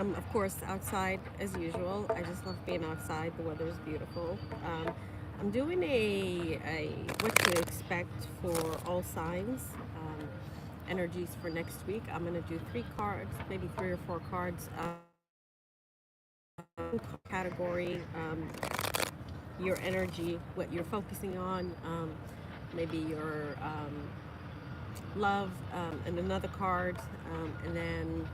Of course, outside as usual. I just love being outside. The weather is beautiful. I'm doing a what to expect for all signs, energies for next week. I'm gonna do three cards, maybe three or four cards. Category, your energy, what you're focusing on, maybe your love, and another card, and then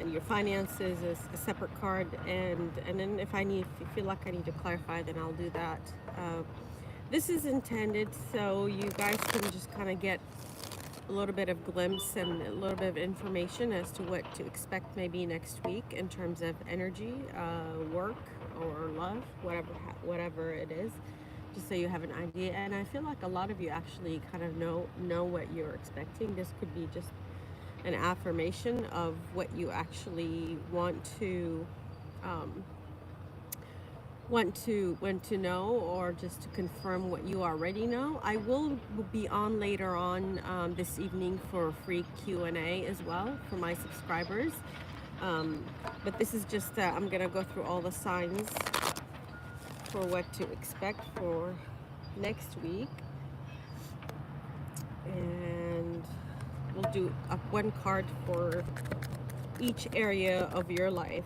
and your finances is a separate card, and then if you feel like I need to clarify, then I'll do that. Uh, this is intended so you guys can just kind of get a little bit of glimpse and a little bit of information as to what to expect maybe next week in terms of energy, work, or love, whatever it is, just so you have an idea. And I feel like a lot of you actually kind of know what you're expecting. This could be just an affirmation of what you actually um, want to know, or just to confirm what you already know. I will be on later on, this evening, for a free Q&A as well for my subscribers. Um, but this is just I'm gonna go through all the signs for what to expect for next week, and we'll do up one card for each area of your life.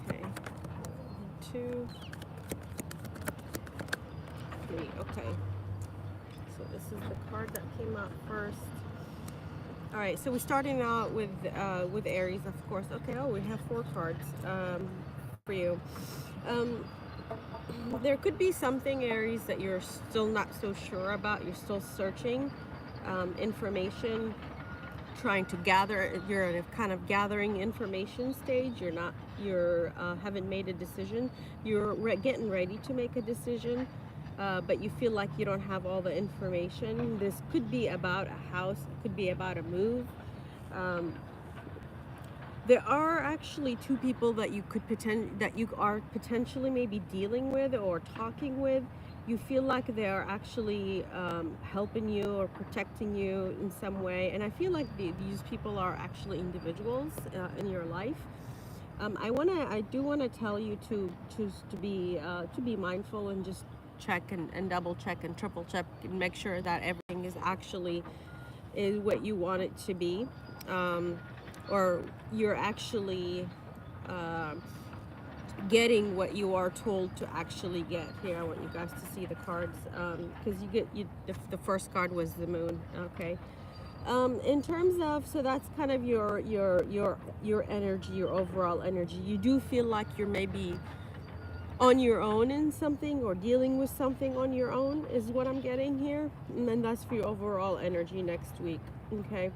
Okay, two, three. Okay, so this is the card that came out first. All right, so we're starting out with Aries, of course. Okay, oh, we have four cards for you. Um, there could be something, Aries, that you're still not so sure about. You're still searching information, trying to gather. You're at a kind of gathering information stage. You're haven't made a decision. You're getting ready to make a decision, but you feel like you don't have all the information. This could be about a house, it could be about a move. um, there are actually two people that you are potentially maybe dealing with or talking with. You feel like they're actually helping you or protecting you in some way, and I feel like these people are actually individuals in your life. I do wanna tell you to to be mindful and just check and double check and triple check and make sure that everything is what you want it to be, um, or you're actually uh, getting what you are told to actually get. Here, I want you guys to see the cards, because the first card was the moon. Okay. In terms of, so that's kind of your energy, your overall energy. You do feel like you're maybe on your own in something, or dealing with something on your own, is what I'm getting here. And then that's for your overall energy next week. Okay.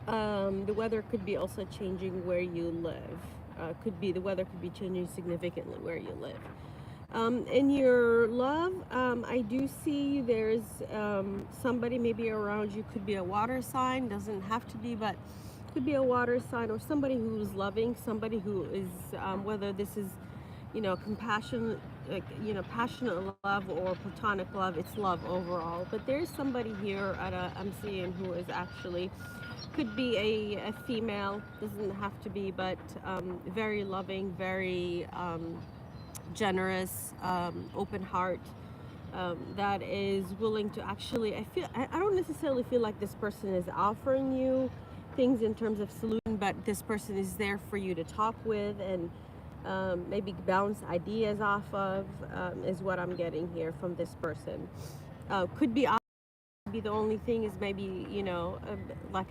The weather could be also changing where you live. The weather could be changing significantly where you live. In your love, I do see there's somebody maybe around you. Could be a water sign, doesn't have to be, but could be a water sign, or somebody who's loving, somebody who is, whether this is, compassion, like, passionate love or platonic love. It's love overall. But there's somebody here I'm seeing, who is actually, could be a female, doesn't have to be, but very loving, very generous, open heart, that is willing to actually, I don't necessarily feel like this person is offering you things in terms of solution, but this person is there for you to talk with, and maybe bounce ideas off of, is what I'm getting here from this person. Could be the only thing is maybe, like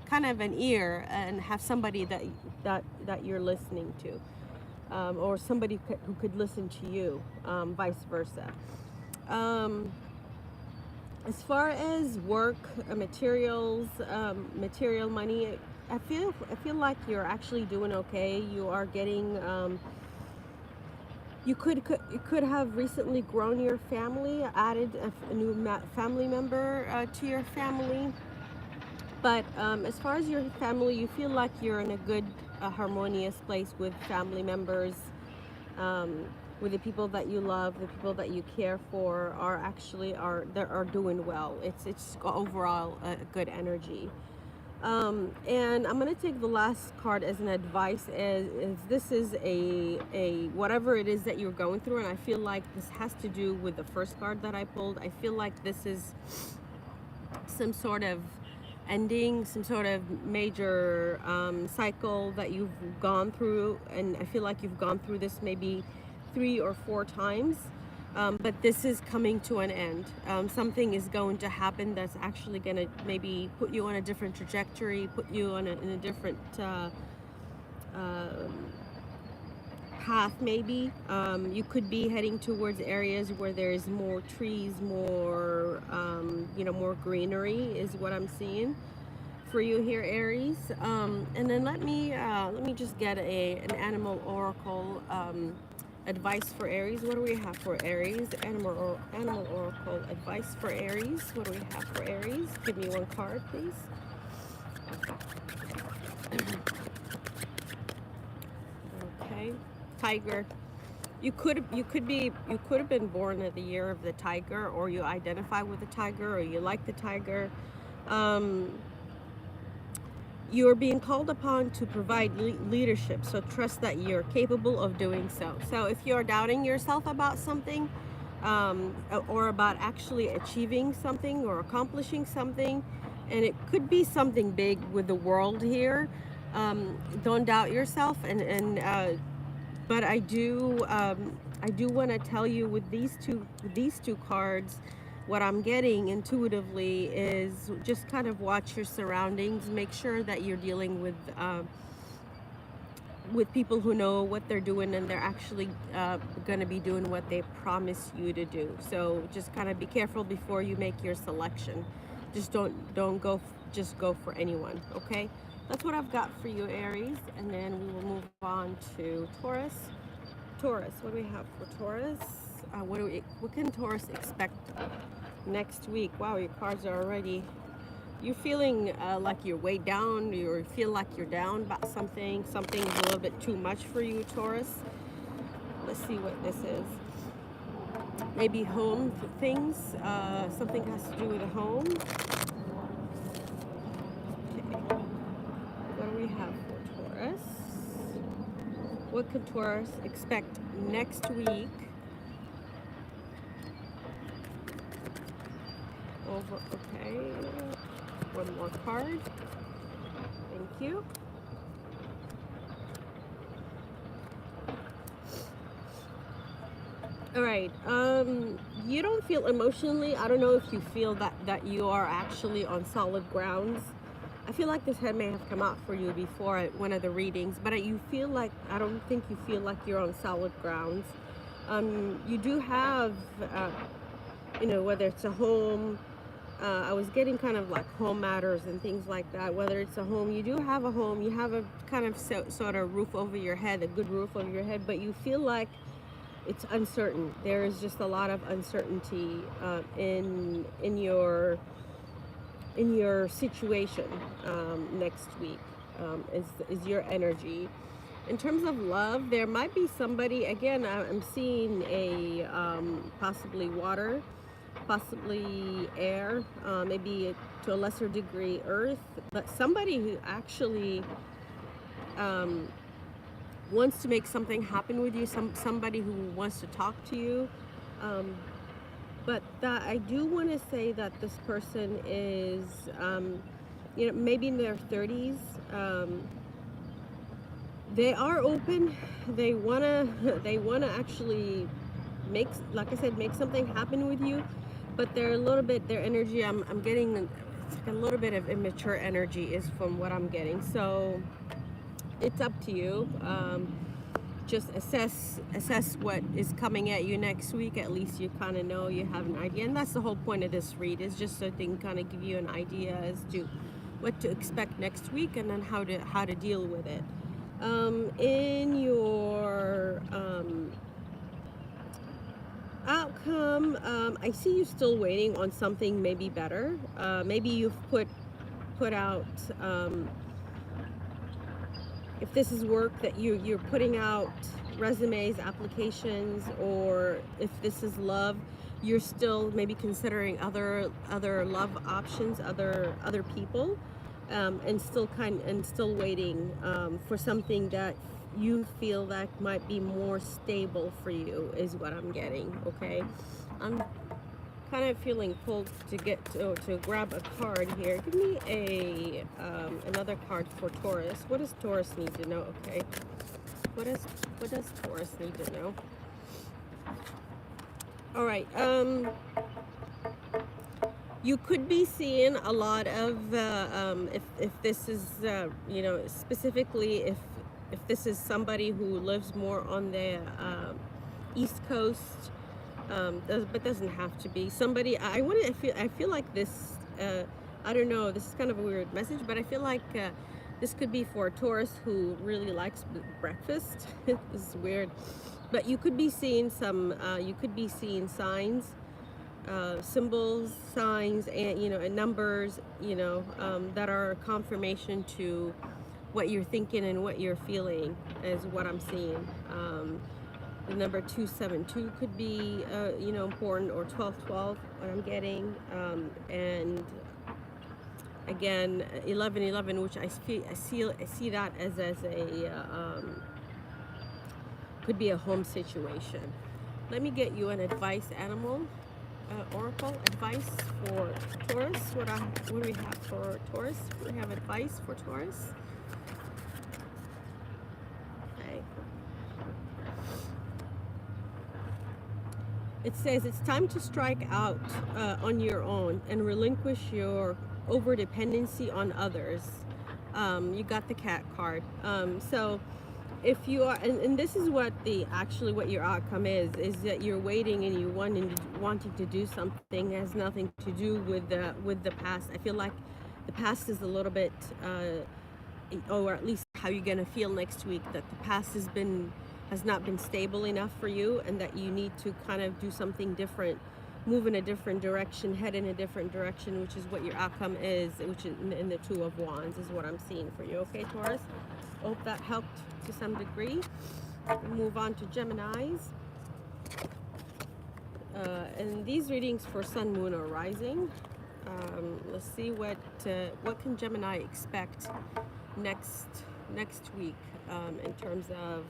kind of an ear, and have somebody that you're listening to, or somebody who could listen to you, vice versa. Um, as far as work, materials, material money, I feel like you're actually doing okay. You are getting, you could have recently grown your family, added a new family member to your family. But as far as your family, you feel like you're in a good, harmonious place with family members, um, with the people that you love, the people that you care for are doing well. It's overall a good energy. And I'm gonna take the last card as an advice. As this is a whatever it is that you're going through, and I feel like this has to do with the first card that I pulled. I feel like this is some sort of ending, some sort of major cycle that you've gone through, and I feel like you've gone through this maybe 3 or 4 times. But this is coming to an end. Something is going to happen that's actually going to maybe put you on a different trajectory, put you on in a different path maybe. You could be heading towards areas where there's more trees, more more greenery is what I'm seeing for you here, Aries. And then let me just get an animal oracle advice for Aries. What do we have for Aries? Animal oracle advice for Aries. What do we have for Aries? Give me one card, please. Okay. Tiger. You could have been born in the year of the tiger, or you identify with the tiger, or you like the tiger. You're being called upon to provide leadership, so trust that you're capable of doing so. So if you're doubting yourself about something, or about actually achieving something or accomplishing something, and it could be something big with the world here, don't doubt yourself. But I do want to tell you with these two cards, what I'm getting intuitively is just kind of watch your surroundings. Make sure that you're dealing with people who know what they're doing, and they're actually going to be doing what they promise you to do. So just kind of be careful before you make your selection. Just don't go for anyone. Okay. That's what I've got for you, Aries, and then we will move on to Taurus. Taurus, what do we have for Taurus? What can Taurus expect next week? Wow, your cards are already. You're feeling like you're weighed down. You feel like you're down about something. Something's a little bit too much for you, Taurus. Let's see what this is. Maybe home things. Something has to do with a home. What do we have for Taurus? What could Taurus expect next week? Okay. One more card. Thank you. All right. You don't feel emotionally. I don't know if you feel that you are actually on solid grounds. I feel like this head may have come out for you before at one of the readings, but you feel like, I don't think you feel like you're on solid grounds. You do have, whether it's a home, I was getting kind of like home matters and things like that. Whether it's a home, you do have a home, you have a kind of sort of roof over your head, a good roof over your head, but you feel like it's uncertain. There is just a lot of uncertainty in your situation next week. Is your energy. In terms of love, there might be somebody, again, I'm seeing a possibly water, possibly air, maybe to a lesser degree earth, but somebody who actually wants to make something happen with you, somebody who wants to talk to you. But I do want to say that this person is, maybe in their 30s. They are open. They wanna actually make, like I said, make something happen with you. But they're a little bit, their energy, I'm getting, it's like a little bit of immature energy is from what I'm getting. So it's up to you. Just assess what is coming at you next week. At least you kind of know, you have an idea, and that's the whole point of this read, is just so they can kind of give you an idea as to what to expect next week, and then how to deal with it. In your outcome, I see you still waiting on something maybe better. Maybe you've put out. If this is work that you're putting out resumes, applications, or if this is love, you're still maybe considering other love options, other people. and still waiting for something that you feel that might be more stable for you is what I'm getting. Okay, I'm kind of feeling pulled to get to grab a card here. Give me a another card for Taurus. What does Taurus need to know? Okay, what does Taurus need to know? All right. You could be seeing a lot of if this is you know, specifically if this is somebody who lives more on the East Coast, but doesn't have to be somebody. I feel like this. I don't know. This is kind of a weird message, but I feel like this could be for a Taurus who really likes breakfast. This is weird, but you could be seeing some. You could be seeing signs, symbols, signs, and you know, and numbers. You know, that are confirmation to what you're thinking and what you're feeling is what I'm seeing. The number 272 could be, you know, important, or 1212, what I'm getting. And again, 1111, which I see that as could be a home situation. Let me get you an advice, animal, oracle advice for Taurus. What do we have for Taurus? We have advice for Taurus. It says it's time to strike out on your own and relinquish your over dependency on others. You got the cat card. So if you are, and this is what what your outcome is that you're waiting and you wanting to do something that has nothing to do with the past. I feel like the past is a little bit, or at least how you're gonna feel next week. That the past has not been stable enough for you, and that you need to kind of do something different, move in a different direction, head in a different direction, which is what your outcome is, which is in the Two of Wands is what I'm seeing for you. Okay, Taurus? Hope that helped to some degree. We'll move on to Geminis. And these readings for Sun, Moon, or Rising. Let's see what can Gemini expect next week in terms of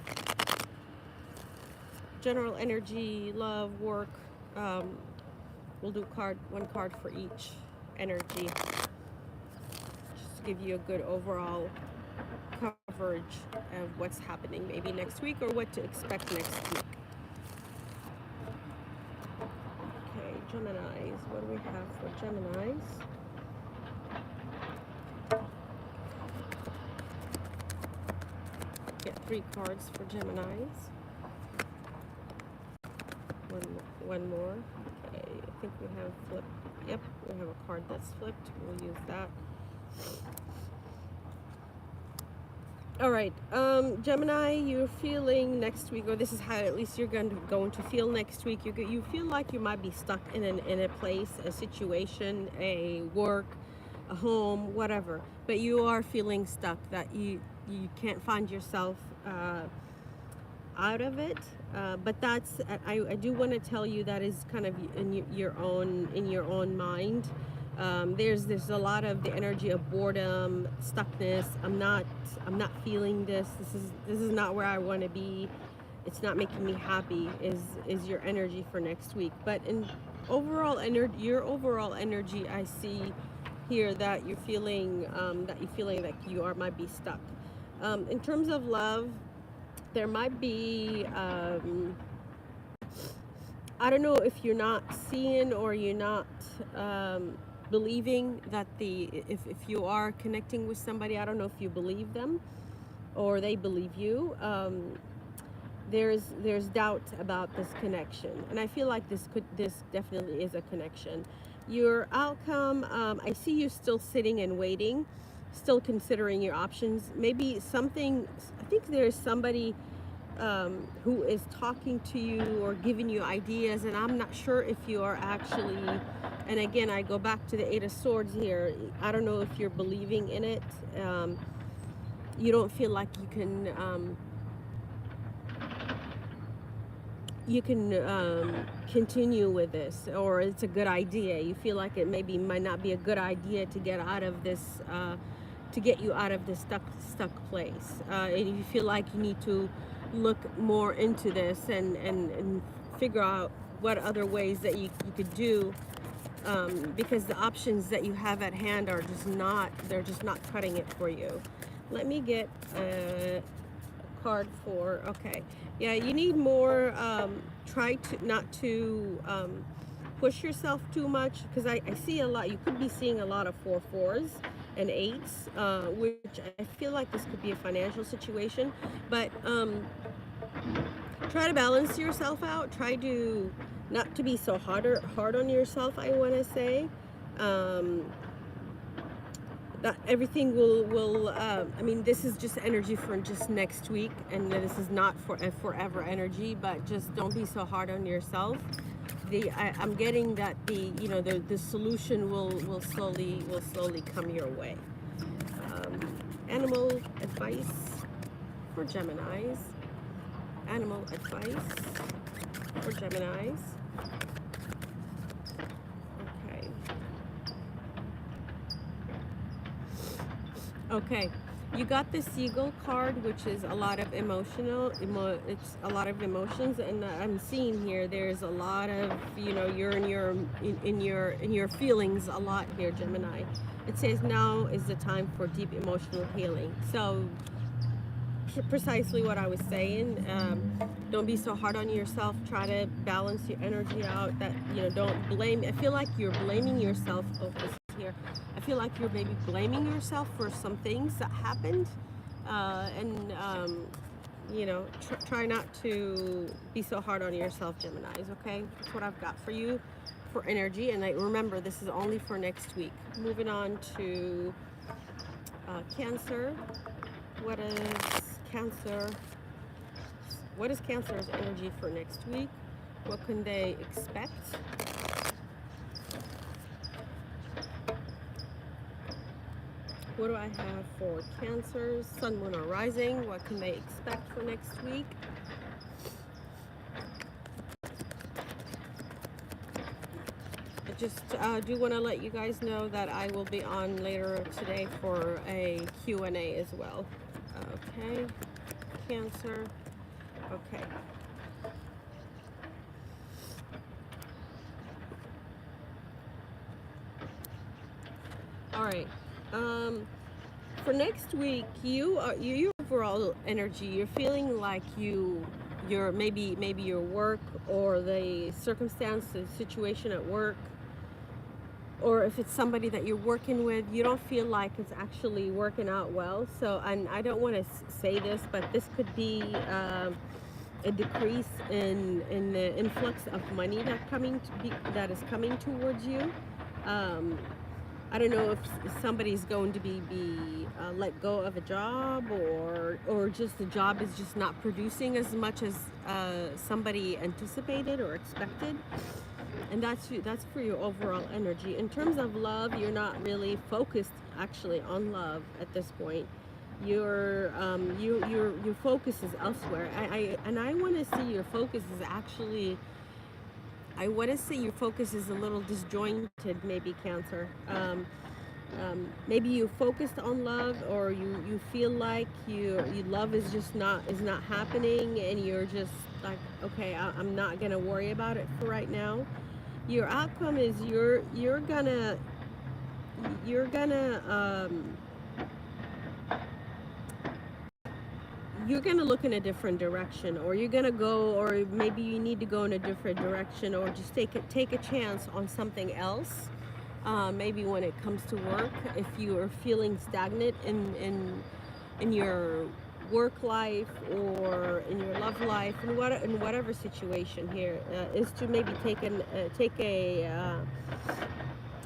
general energy, love, work. We'll do one card for each energy, just to give you a good overall coverage of what's happening maybe next week, or what to expect next week. Okay, Geminis. What do we have for Geminis? Get 3 cards for Geminis. One more. Okay, I think we have flipped. Yep, we have a card that's flipped. We'll use that. All right, Gemini, you're feeling next week, or this is how at least you're going to feel next week. You feel like you might be stuck in a place, a situation, a work, a home, whatever. But you are feeling stuck. That you can't find yourself out of it. But that's I do want to tell you that is kind of in your own mind. There's a lot of the energy of boredom, stuckness. I'm not feeling this. This is not where I want to be. It's not making me happy. Is your energy for next week? But in your overall energy, I see here that you're feeling like you might be stuck. In terms of love, there might be, I don't know if you're not seeing, or you're not believing that if you are connecting with somebody, I don't know if you believe them or they believe you. There's doubt about this connection, and I feel like this definitely is a connection. Your outcome, I see you still sitting and waiting, still considering your options. Maybe something, I think there's somebody who is talking to you or giving you ideas, and I'm not sure if you are actually, and again I go back to the Eight of Swords here, I don't know if you're believing in it. You don't feel like you can continue with this, or it's a good idea. You feel like it might not be a good idea to get out of this to get you out of this stuck place. And you feel like you need to look more into this and figure out what other ways that you could do, because the options that you have at hand are they're just not cutting it for you. Let me get a card for, okay. Yeah, you need more, try to not to push yourself too much, because I see a lot, you could be seeing a lot of 4-4s and 8s, which I feel like this could be a financial situation, but try to balance yourself out. Try to not to be so hard on yourself, I want to say. That everything will I mean, this is just energy for just next week, and this is not for a forever energy, but just don't be so hard on yourself. I'm getting that the solution will slowly come your way. Animal advice for Geminis. Animal advice for Geminis. Okay. Okay. You got the Seagull card, which is a lot of it's a lot of emotions, and I'm seeing here there's a lot of, you're in your feelings a lot here, Gemini. It says now is the time for deep emotional healing. So precisely what I was saying. Don't be so hard on yourself. Try to balance your energy out. That don't blame. I feel like you're blaming yourself. Here, I feel like you're maybe blaming yourself for some things that happened, and try not to be so hard on yourself, Geminis. Okay, that's what I've got for you for energy. And remember, this is only for next week. Moving on to Cancer. What is Cancer's energy for next week? What can they expect? What do I have for Cancer's Sun, Moon, or Rising? What can they expect for next week? I just do want to let you guys know that I will be on later today for a Q&A as well. Okay, Cancer. Okay. All right. For next week, your overall energy, you're feeling like your maybe your work or the circumstance, the situation at work, or if it's somebody that you're working with, you don't feel like it's actually working out well. So, and I don't want to say this, but this could be a decrease in the influx of money that is coming towards you. I don't know if somebody's going to be let go of a job, or just the job is just not producing as much as somebody anticipated or expected. And that's for your overall energy. In terms of love, you're not really focused actually on love at this point. Your focus is elsewhere. I want to see your focus is actually. I want to say your focus is a little disjointed, maybe, Cancer. Maybe you focused on love, or you feel like you love is not happening, and you're just like, okay, I'm not gonna worry about it for right now. Your outcome is you're gonna look in a different direction, or you're gonna go, or maybe you need to go in a different direction, or just take a chance on something else. Maybe when it comes to work, if you are feeling stagnant in your work life or in your love life, in whatever situation here, is to maybe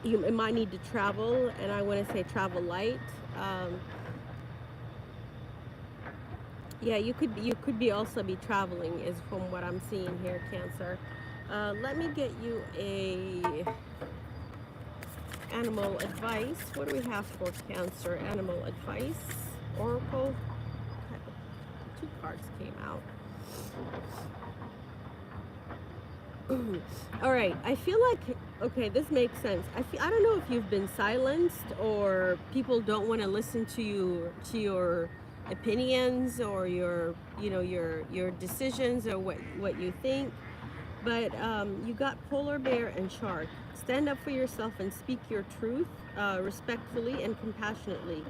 you might need to travel, and I want to say travel light. Yeah, you could be also be traveling, is from what I'm seeing here, Cancer. Let me get you a animal advice. What do we have for Cancer? Animal advice. Oracle. Okay. 2 cards came out. All right. I feel like okay, this makes sense. I don't know if you've been silenced or people don't want to listen to your opinions or your your decisions or what you think. But you got polar bear and shark. Stand up for yourself and speak your truth respectfully and compassionately,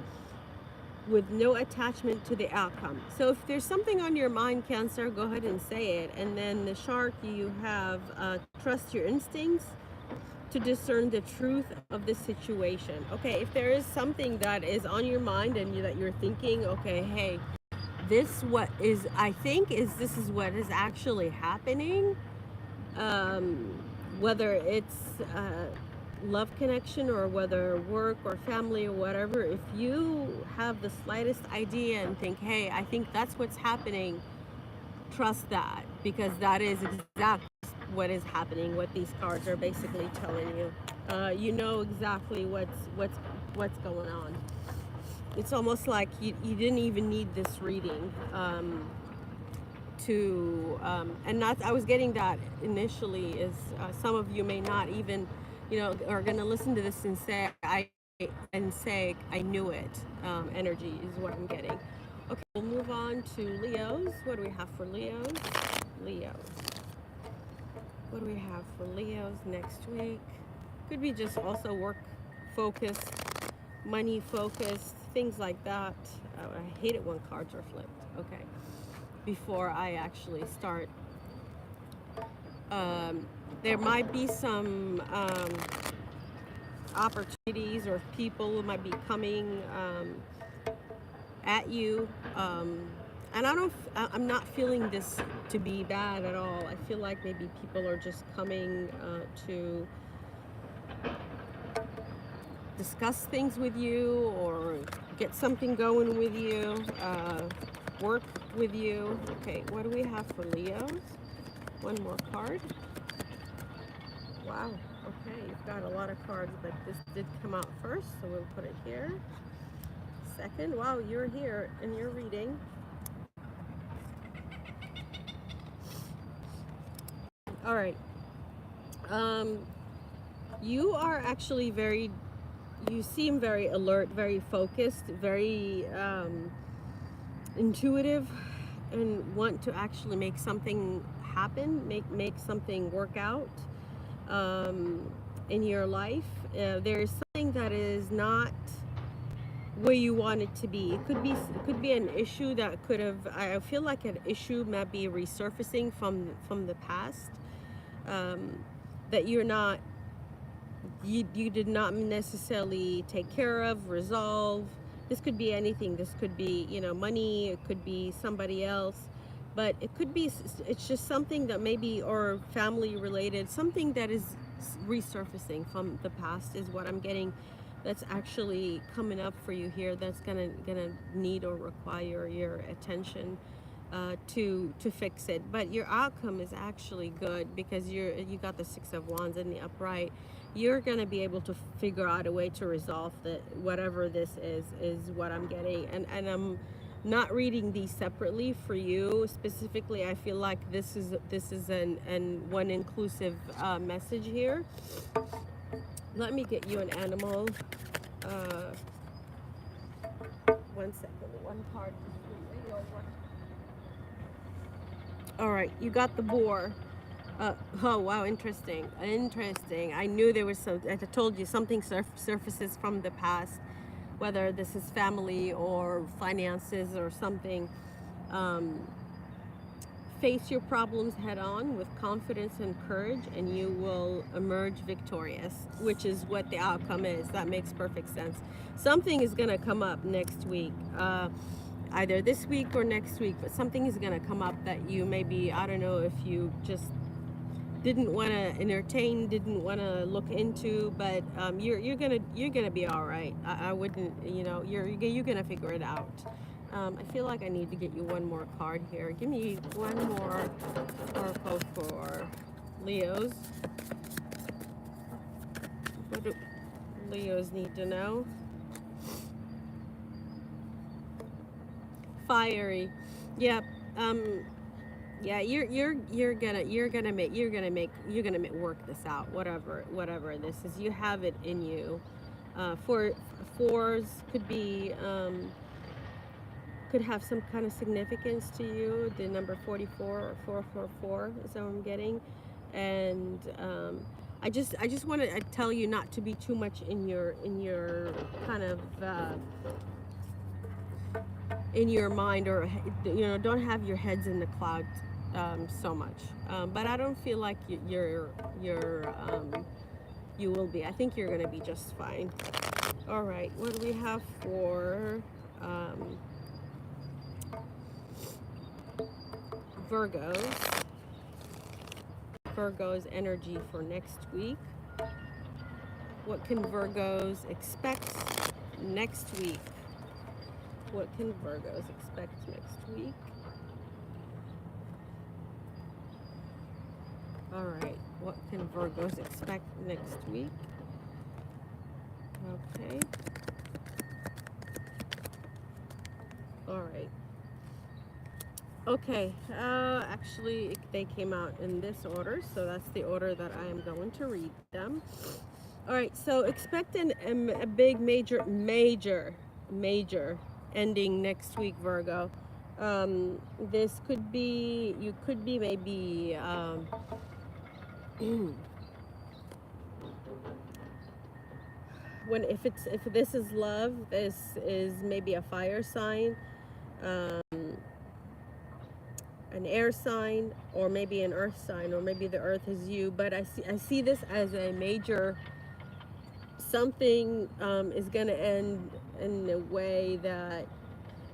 with no attachment to the outcome. So if there's something on your mind, Cancer, go ahead and say it. And then the shark, you have trust your instincts to discern the truth of the situation. Okay, if there is something that is on your mind and that you're thinking, okay, hey, this what is I think is this is what is actually happening. Um, Whether it's love connection or whether work or family or whatever, if you have the slightest idea and think, hey, I think that's what's happening, trust that, because that is exactly what is happening, what these cards are basically telling you. You know exactly what's going on. It's almost like you didn't even need this reading. And not I was getting that initially is some of you may not even are going to listen to this and say I knew it. Energy is what I'm getting. Okay, we'll move on to Leos. What do we have for Leos? Leo, what do we have for Leos next week? Could be just also work focused, money focused, things like that. I hate it when cards are flipped. Okay, before I actually start. Um, there might be some opportunities or people who might be coming at you. And I'm not feeling this to be bad at all. I feel like maybe people are just coming to discuss things with you or get something going with you, work with you. Okay, what do we have for Leos? One more card. Wow. Okay, you've got a lot of cards, but this did come out first, so we'll put it here. Second. Wow, you're here and you're reading. All right. Um, you are actually you seem very alert, very focused, very intuitive, and want to actually make something happen, make something work out. In your life, there's something that is not where you want it to be. It could be an issue that could have. I feel like an issue might be resurfacing from the past, um, that you did not necessarily take care of, resolve. This could be anything. This could be money. It could be somebody else, but it could be it's just something that maybe or family related, something that is resurfacing from the past is what I'm getting. That's actually coming up for you here. That's gonna need or require your attention to fix it. But your outcome is actually good because you got the Six of Wands in the upright. You're gonna be able to figure out a way to resolve that whatever this is what I'm getting. And I'm not reading these separately for you specifically. I feel like this is an one inclusive message here. Let me get you an animal. Uh, 1 second. One card. All right, you got the boar. Oh wow, interesting. I knew there was some. I told you something surfaces from the past, whether this is family or finances or something. Um, Face your problems head on with confidence and courage, and you will emerge victorious, which is what the outcome is. That makes perfect sense. Something is going to come up next week, either this week or next week, but something is going to come up that you maybe, I don't know if you just didn't want to entertain, didn't want to look into, but you're gonna be all right. I wouldn't, you're gonna figure it out. I feel like I need to get you one more card here. Give me one more oracle for Leos. What do Leos need to know? Fiery. Yep. Yeah, you're gonna make work this out. Whatever this is, you have it in you. For fours could be could have some kind of significance to you. The number 44 or 444 is what I'm getting, and I just want to tell you not to be too much in your kind of in your mind, or don't have your heads in the clouds so much. But I don't feel like you will be. I think you're gonna be just fine. All right, what do we have for Virgos? Virgo's energy for next week. What can Virgos expect next week? What can Virgos expect next week? All right, what can Virgos expect next week? Okay. All right. Okay, actually they came out in this order, so that's the order that I am going to read them. All right, so expect a big major ending next week, Virgo. This could be, you could be maybe if this is love, this is maybe a fire sign, an air sign, or maybe an earth sign, or maybe the earth is you. But I see this as a major something is going to end in a way that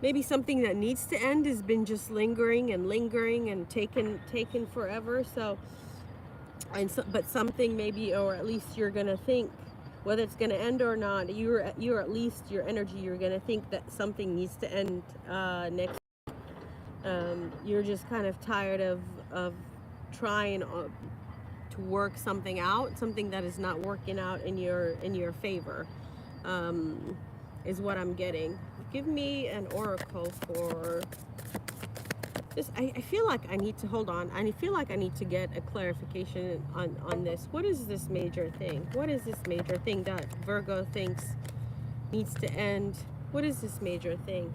maybe something that needs to end has been just lingering and taken forever. So but something maybe, or at least you're going to think, whether it's going to end or not, you're at least your energy, you're going to think that something needs to end next. You're just kind of tired of trying to work something out, something that is not working out in your favor, is what I'm getting. Give me an oracle for this. I feel like I need to hold on. I feel like I need to get a clarification on this. What is this major thing? What is this major thing that Virgo thinks needs to end? What is this major thing?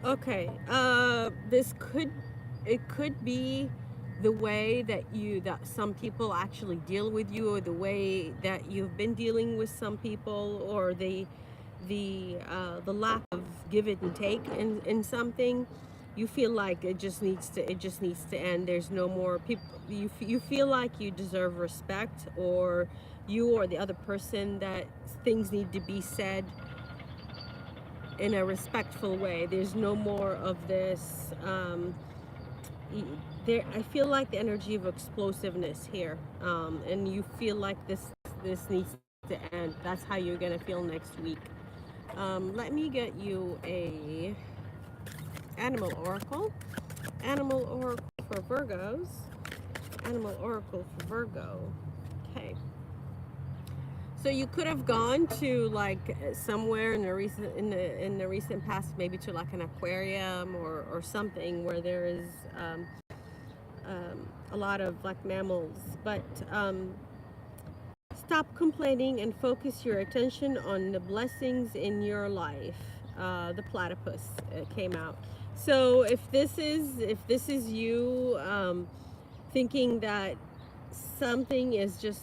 Okay, it could be the way that some people actually deal with you, or the way that you've been dealing with some people, or the lack of give it and take in something. You feel like it just needs to end. There's no more people. You feel like you deserve respect, or you or the other person, that things need to be said in a respectful way. There's no more of this. I feel like the energy of explosiveness here, and you feel like this needs to end. That's how you're gonna feel next week. Let me get you a animal oracle. Animal oracle for Virgos. Animal oracle for Virgo. Okay. So you could have gone to like somewhere in the recent past, maybe to like an aquarium or something where there is a lot of like mammals. But stop complaining and focus your attention on the blessings in your life. The platypus came out. So if this is you thinking that something is just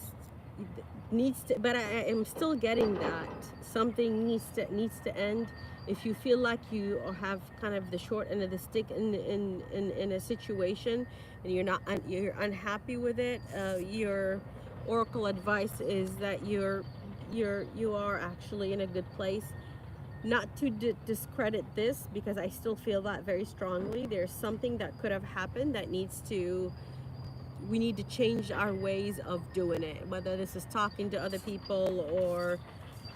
needs to, but I am still getting that something needs to end. If you feel like you have kind of the short end of the stick in a situation, and you're unhappy with it, your oracle advice is that you are actually in a good place. Not to discredit this, because I still feel that very strongly. There's something that could have happened that we need to change our ways of doing it, whether this is talking to other people or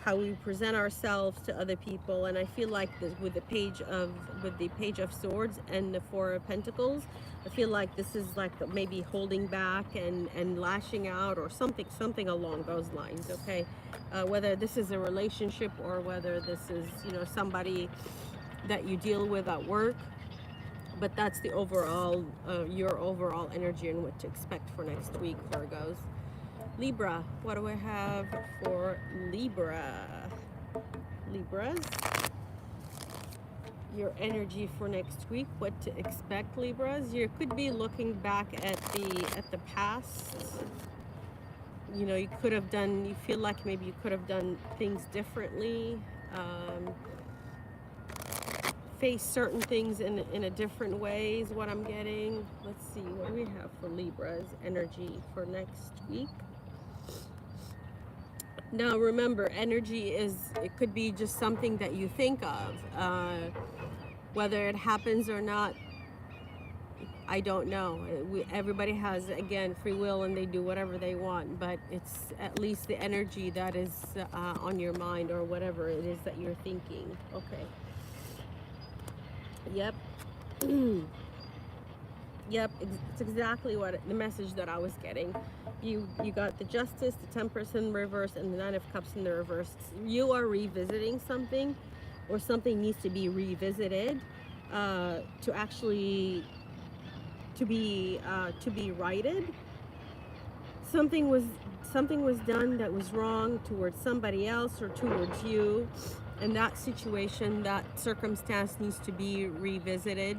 how we present ourselves to other people. And I feel like this, with the page of swords and the four of pentacles, I feel like this is like maybe holding back and lashing out, or something along those lines. Okay, whether this is a relationship, or whether this is somebody that you deal with at work. but that's the overall, your overall energy and what to expect for next week, Virgos. Libra, what do I have for Libra? Libras, your energy for next week, what to expect, Libras. You could be looking back at the past. You know, you could have done, you feel like maybe you could have done things differently, face certain things in a different way is what I'm getting. Let's see, what do we have for Libra's energy for next week? Now remember, energy is, it could be just something that you think of. Whether it happens or not, I don't know. Everybody has, again, free will and they do whatever they want, but it's at least the energy that is on your mind or whatever it is that you're thinking. Okay. Yep. Yep, it's exactly what the message that I was getting. You got the Justice, the Temperance in reverse, and the Nine of Cups in the reverse. You are revisiting something, or something needs to be revisited to actually to be righted. Something was done that was wrong towards somebody else or towards you, and that situation, that circumstance needs to be revisited.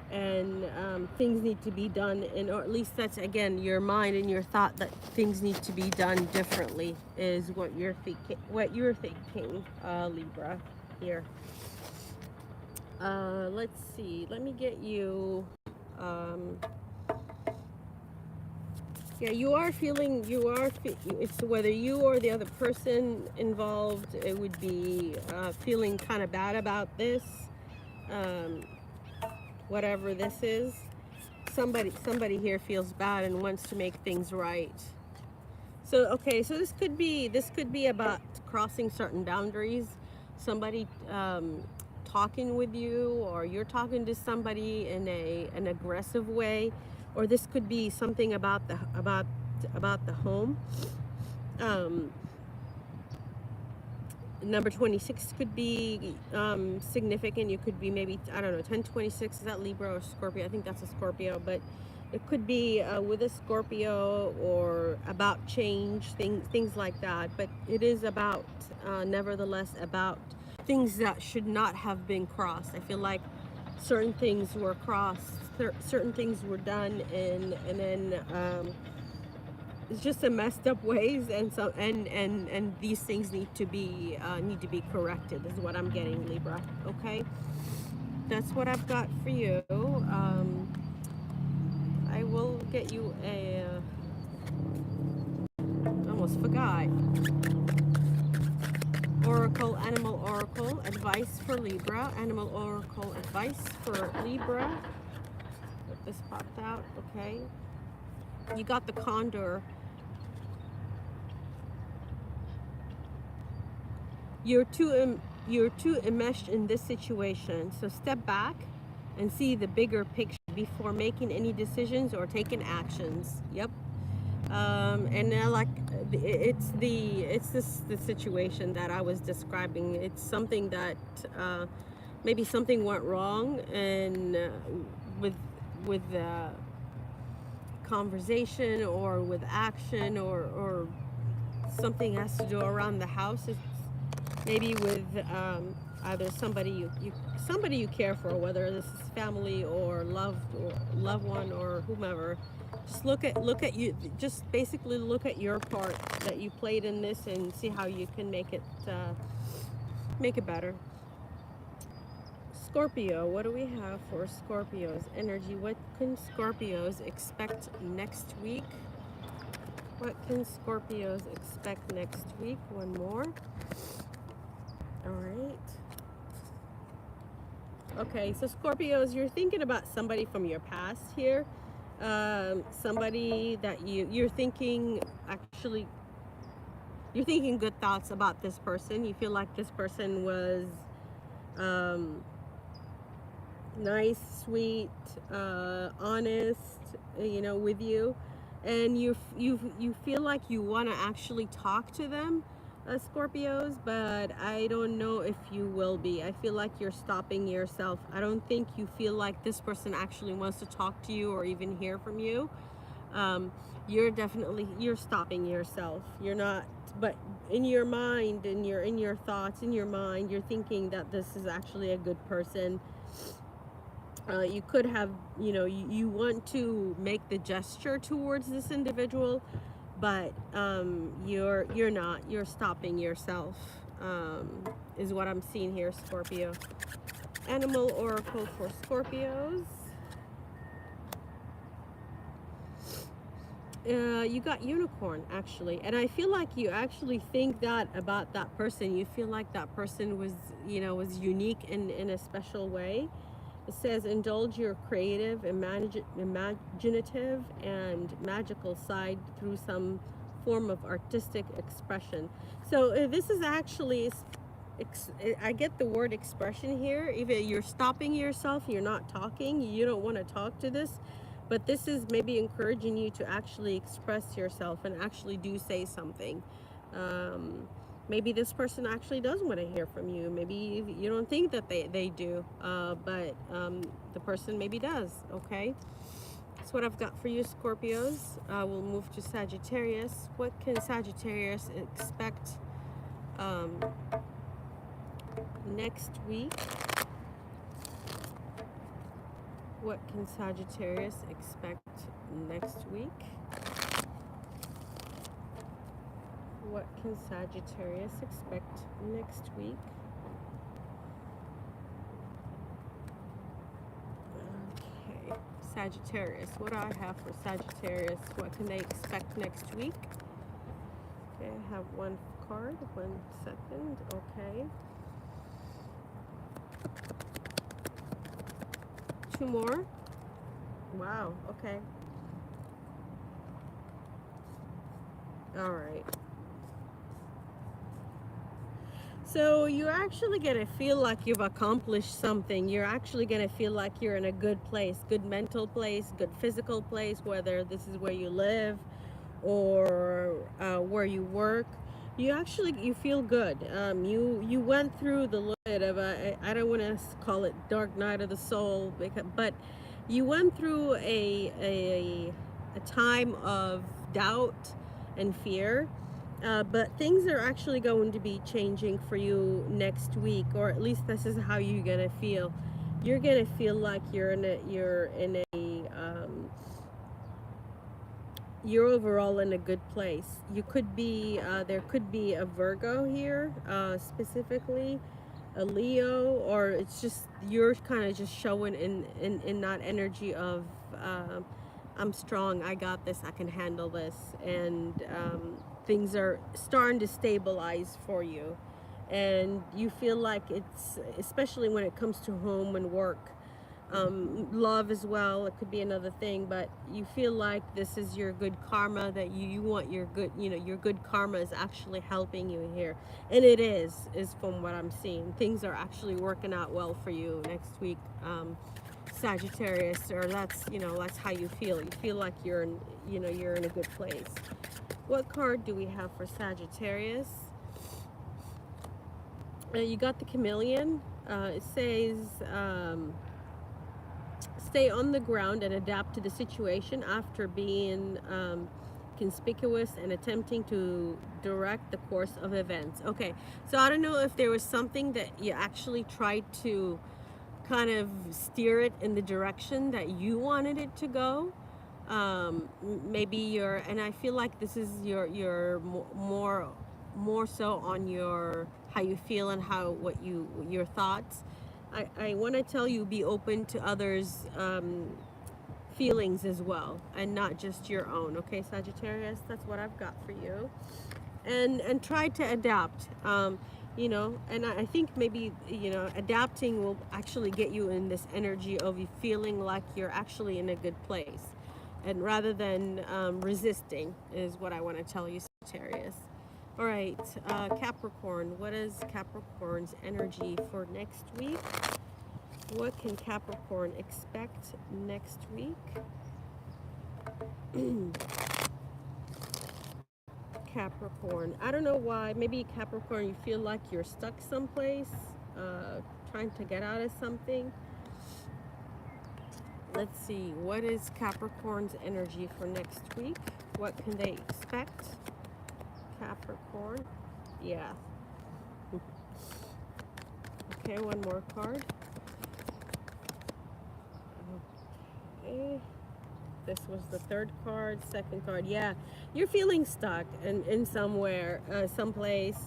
And things need to be done, and or at least that's, again, your mind and your thought that things need to be done differently is what you're thinking. Libra here. Let's see, let me get you yeah, you are feeling, it's whether you or the other person involved, it would be feeling kind of bad about this, whatever this is. Somebody here feels bad and wants to make things right. So okay, so this could be about crossing certain boundaries. Somebody talking with you, or you're talking to somebody in an aggressive way, or this could be something about the home. Number 26 could be significant. You could be maybe, I don't know, 1026, is that Libra or Scorpio? I think that's a Scorpio, but it could be with a Scorpio, or about change, things like that. But it is about, nevertheless, about things that should not have been crossed. I feel like certain things were crossed, certain things were done, and then it's just a messed up ways, and so and these things need to be corrected is what I'm getting, Libra. Okay, that's what I've got for you. I will get you a almost forgot Oracle, Animal Oracle advice for Libra. Animal Oracle advice for Libra. This popped out. Okay, you got the Condor. You're too enmeshed in this situation, so step back and see the bigger picture before making any decisions or taking actions. Yep. And like it's the situation that I was describing. It's something that maybe something went wrong, and with conversation or with action, or something has to do around the house. It's maybe with either somebody you care for, whether this is family or loved one or whomever. Just look at you. Just basically look at your part that you played in this, and see how you can make it better. Scorpio, what do we have for Scorpio's energy? What can Scorpios expect next week? What can Scorpios expect next week? One more. All right. Okay, so Scorpios, you're thinking about somebody from your past here. Somebody that you're thinking, actually, you're thinking good thoughts about this person. You feel like this person was nice, sweet, honest, with you, and you feel like you want to actually talk to them. Scorpios, but I don't know if you will be. I feel like you're stopping yourself. I don't think you feel like this person actually wants to talk to you or even hear from you. um, you're stopping yourself. You're not, but in your mind, in your thoughts, in your mind, you're thinking that this is actually a good person. You could have, you want to make the gesture towards this individual, but you're not. You're stopping yourself. Is what I'm seeing here, Scorpio. Animal oracle for Scorpios. You got unicorn, actually, and I feel like you actually think that about that person. You feel like that person was, was unique in a special way. It says indulge your creative, imaginative, and magical side through some form of artistic expression. So this is actually, I get the word expression here. Even you're stopping yourself, you're not talking, you don't want to talk to this, but this is maybe encouraging you to actually express yourself and actually do say something. Maybe this person actually does want to hear from you. Maybe you don't think that they do, but the person maybe does, okay? That's what I've got for you, Scorpios. We'll move to Sagittarius. What can Sagittarius expect next week? What can Sagittarius expect next week? What can Sagittarius expect next week? Okay, Sagittarius. What do I have for Sagittarius? What can they expect next week? Okay, I have one card. 1 second. Okay. 2 more. Wow. Okay. All right. So you're actually going to feel like you've accomplished something. You're actually going to feel like you're in a good place, good mental place, good physical place, whether this is where you live or where you work. You feel good. You went through the little bit of I don't want to call it dark night of the soul, but you went through a time of doubt and fear, but things are actually going to be changing for you next week, or at least this is how you're gonna feel. You're gonna feel like you're overall in a good place. You could be there could be a Virgo here, specifically a Leo, or it's just you're kind of just showing in that energy of I'm strong, I got this, I can handle this, and things are starting to stabilize for you, and you feel like it's, especially when it comes to home and work, love as well, it could be another thing, but you feel like this is your good karma, that you want your good, your good karma is actually helping you here, and it is from what I'm seeing. Things are actually working out well for you next week, Sagittarius, or that's how you feel. You feel like you're in a good place. What card do we have for Sagittarius? You got the Chameleon. It says stay on the ground and adapt to the situation after being conspicuous and attempting to direct the course of events. Okay, so I don't know if there was something that you actually tried to kind of steer it in the direction that you wanted it to go. Maybe and I feel like this is your more so on your how you feel and your thoughts. I want to tell you, be open to others' feelings as well, and not just your own. Okay, Sagittarius, that's what I've got for you, and try to adapt. And I think maybe adapting will actually get you in this energy of you feeling like you're actually in a good place, and rather than resisting, is what I want to tell you, Sagittarius. All right, Capricorn. What is Capricorn's energy for next week? What can Capricorn expect next week? Capricorn. I don't know why. Maybe Capricorn, you feel like you're stuck someplace, trying to get out of something. Let's see. What is Capricorn's energy for next week? What can they expect? Capricorn. Yeah. Okay, one more card. Okay. This was the third card, second card. Yeah, you're feeling stuck in somewhere, someplace.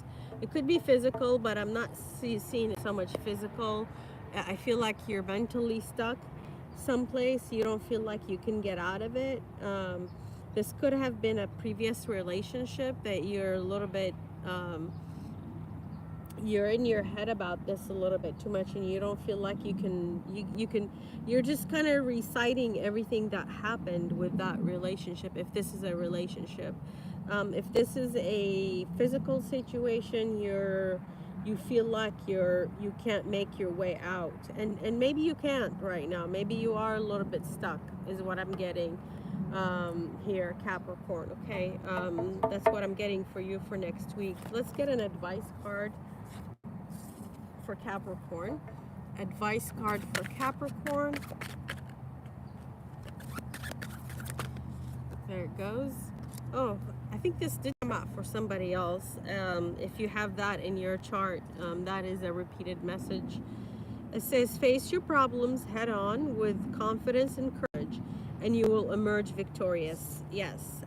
It could be physical, but I'm not seeing it so much physical. I feel like you're mentally stuck someplace. You don't feel like you can get out of it. This could have been a previous relationship that you're a little bit, you're in your head about this a little bit too much, and you don't feel like you're just kind of reciting everything that happened with that relationship, if this is a relationship. If this is a physical situation, you feel like you can't make your way out, and maybe you can't right now. Maybe you are a little bit stuck, is what I'm getting here, Capricorn. Okay, that's what I'm getting for you for next week. Let's get an advice card for Capricorn. Advice card for Capricorn. There it goes. Oh, I think this did come out for somebody else. If you have that in your chart, that is a repeated message. It says, face your problems head on with confidence and courage, and you will emerge victorious. Yes.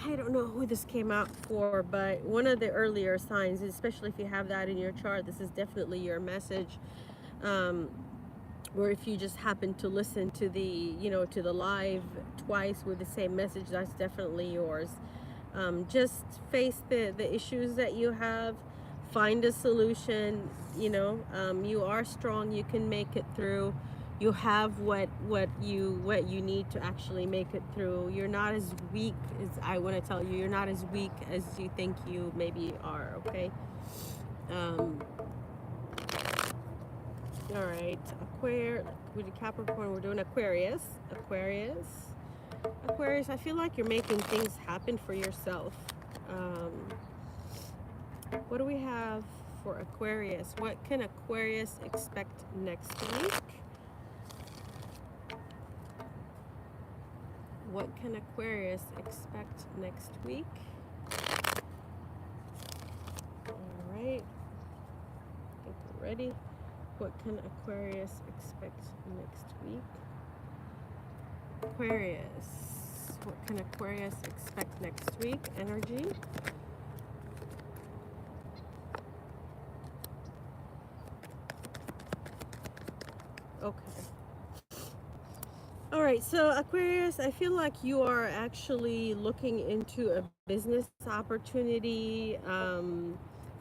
I don't know who this came out for, but one of the earlier signs, especially if you have that in your chart, this is definitely your message. Or if you just happen to listen to to the live twice with the same message, that's definitely yours. Just face the issues that you have, find a solution. You are strong, you can make it through. You have what you need to actually make it through. You're not as weak as, I want to tell you, you're not as weak as you think you maybe are. Okay. All right, Aquarius, with the Capricorn, we're doing Aquarius. Aquarius, I feel like you're making things happen for yourself. What do we have for Aquarius? What can Aquarius expect next week? What can Aquarius expect next week? All right, I think we're ready. What can Aquarius expect next week? Aquarius. What can Aquarius expect next week? Energy. Okay. All right, so Aquarius, I feel like you are actually looking into a business opportunity,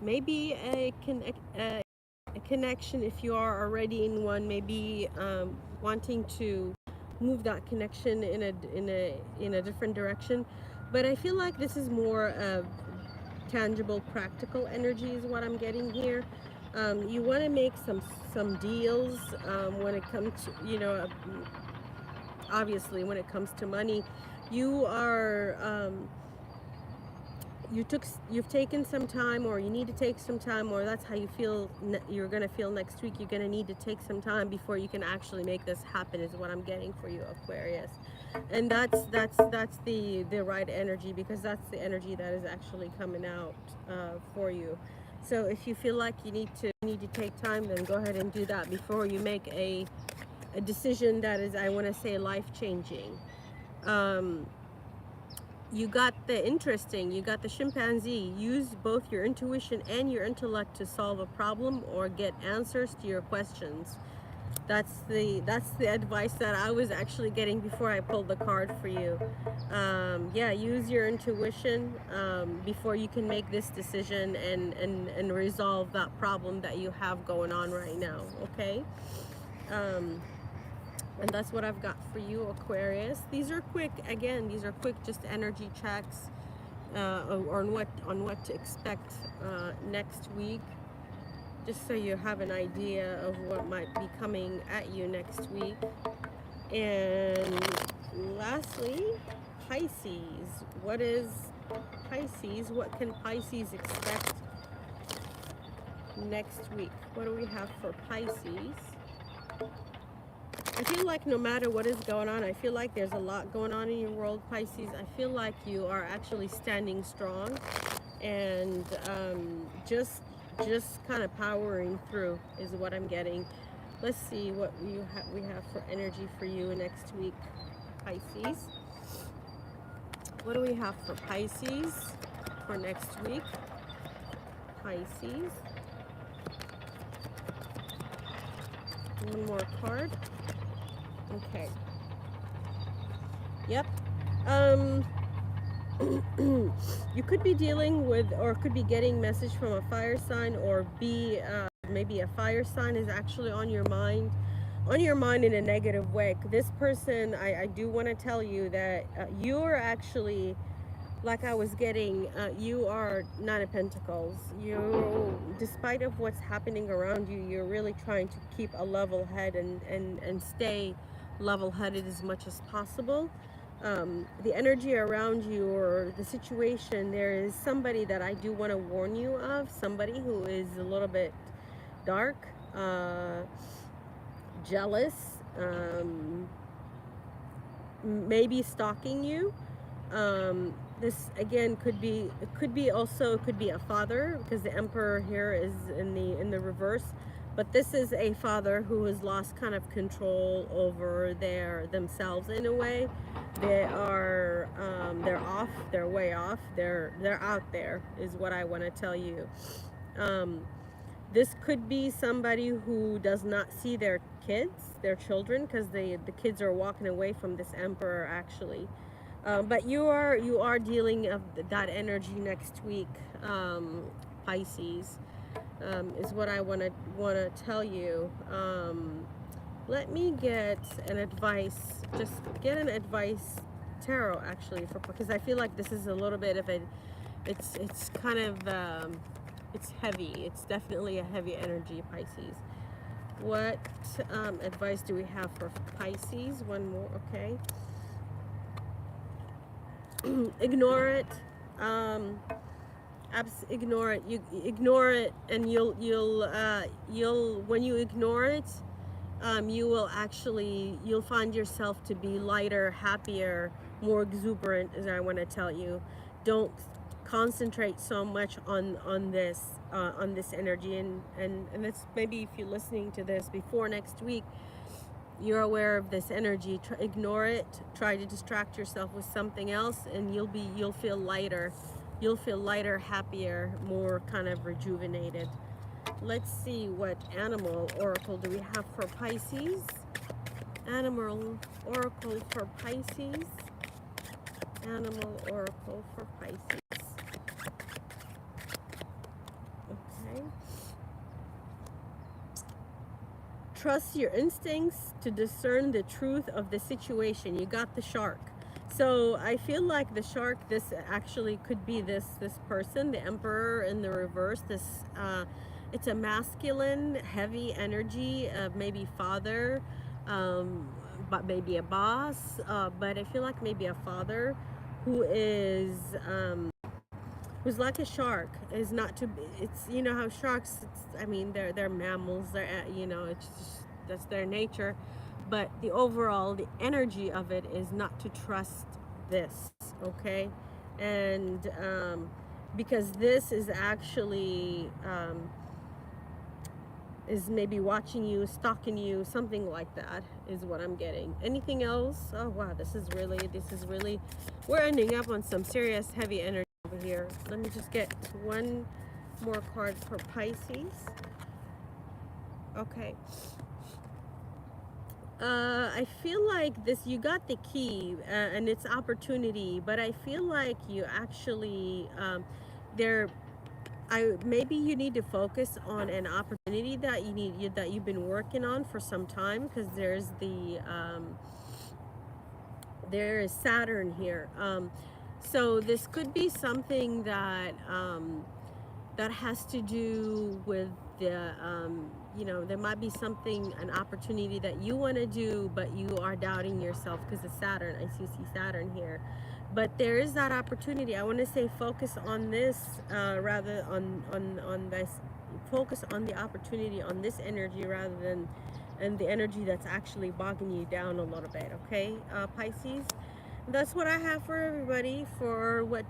maybe a connection if you are already in one, maybe wanting to move that connection in a different direction. But I feel like this is more of tangible, practical energy is what I'm getting here. You want to make some deals when it comes to, obviously when it comes to money. You are you've taken some time, or you need to take some time, or that's how you feel you're going to feel next week. You're going to need to take some time before you can actually make this happen, is what I'm getting for you, Aquarius. And that's the right energy, because that's the energy that is actually coming out for you. So if you feel like you need to take time, then go ahead and do that before you make a decision that is, I want to say, life-changing. You got the chimpanzee. Use both your intuition and your intellect to solve a problem or get answers to your questions. That's the advice that I was actually getting before I pulled the card for you. Yeah, use your intuition before you can make this decision and resolve that problem that you have going on right now. Okay. And that's what I've got for you, Aquarius. These are quick, again, these are quick, just energy checks on what to expect next week, just so you have an idea of what might be coming at you next week. And lastly, Pisces. What is Pisces, what can Pisces expect next week? What do we have for Pisces? I feel like no matter what is going on, I feel like there's a lot going on in your world, Pisces. I feel like you are actually standing strong and just kind of powering through is what I'm getting. Let's see what we have for energy for you next week, Pisces. What do we have for Pisces for next week? Pisces. One more card. Okay. Yep. You could be dealing with, or could be getting message from a fire sign, or maybe a fire sign is actually on your mind in a negative way. This person, I do want to tell you that you're actually, like I was getting, you are Nine of Pentacles. You, despite of what's happening around you, you're really trying to keep a level head and stay level-headed as much as possible. The energy around you or the situation, there is somebody that I do want to warn you of, somebody who is a little bit dark, jealous, maybe stalking you. This again could be a father, because the Emperor here is in the reverse. But this is a father who has lost kind of control over themselves in a way. They're off, they're way off, they're out there is what I want to tell you. This could be somebody who does not see their children, because the kids are walking away from this Emperor actually. But you are dealing of that energy next week, Pisces. Is what I want to tell you. Let me get an advice. Just get an advice tarot actually, because I feel like this is a little bit of a. It's kind of it's heavy. It's definitely a heavy energy, Pisces. What advice do we have for Pisces? One more, okay. Ignore it. Ignore it. You ignore it, and you'll when you ignore it, you'll find yourself to be lighter, happier, more exuberant, as I want to tell you. Don't concentrate so much on this energy, and that's, maybe if you're listening to this before next week, you're aware of this energy. Ignore it. Try to distract yourself with something else, and you'll feel lighter. You'll feel lighter, happier, more kind of rejuvenated. Let's see, what animal oracle do we have for Pisces? Animal oracle for Pisces. Animal oracle for Pisces. Okay. Trust your instincts to discern the truth of the situation. You got the shark. So I feel like the shark, this actually could be this person, the Emperor in the reverse. It's a masculine, heavy energy of maybe father, but maybe a boss. But I feel like maybe a father who is who's like a shark. Is not to. It's, you know how sharks. I mean, they're mammals. They're, you know, it's just, that's their nature. But the energy of it is not to trust this, okay? And because this is actually is maybe watching you, stalking you, something like that is what I'm getting. Anything else? Oh wow, this is really, we're ending up on some serious heavy energy over here. Let me just get one more card for Pisces. Okay. I feel like this, you got the key, and it's opportunity, but I feel like you actually, maybe you need to focus on an opportunity that that you've been working on for some time, because there is Saturn here. So this could be something that that has to do with the you know, there might be an opportunity that you want to do, but you are doubting yourself because of Saturn. I see Saturn here. but there is that opportunity. I want to say focus on this rather on this. Focus on the opportunity on this energy rather than and the energy that's actually bogging you down a little bit. Okay, Pisces. That's what I have for everybody for what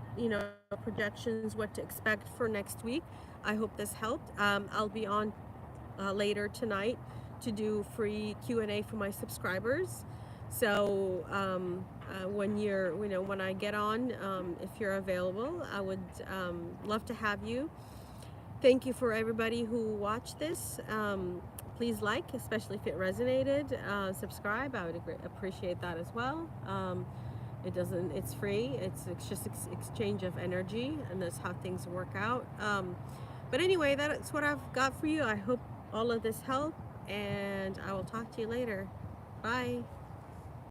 projections, what to expect for next week. I hope this helped. I'll be on later tonight to do free Q&A for my subscribers. So when I get on, if you're available, I would love to have you. Thank you for everybody who watched this. Please like, especially if it resonated. Subscribe. I would appreciate that as well. It's free. It's just exchange of energy, and that's how things work out. But anyway, that's what I've got for you. I hope all of this helped, and I will talk to you later. Bye.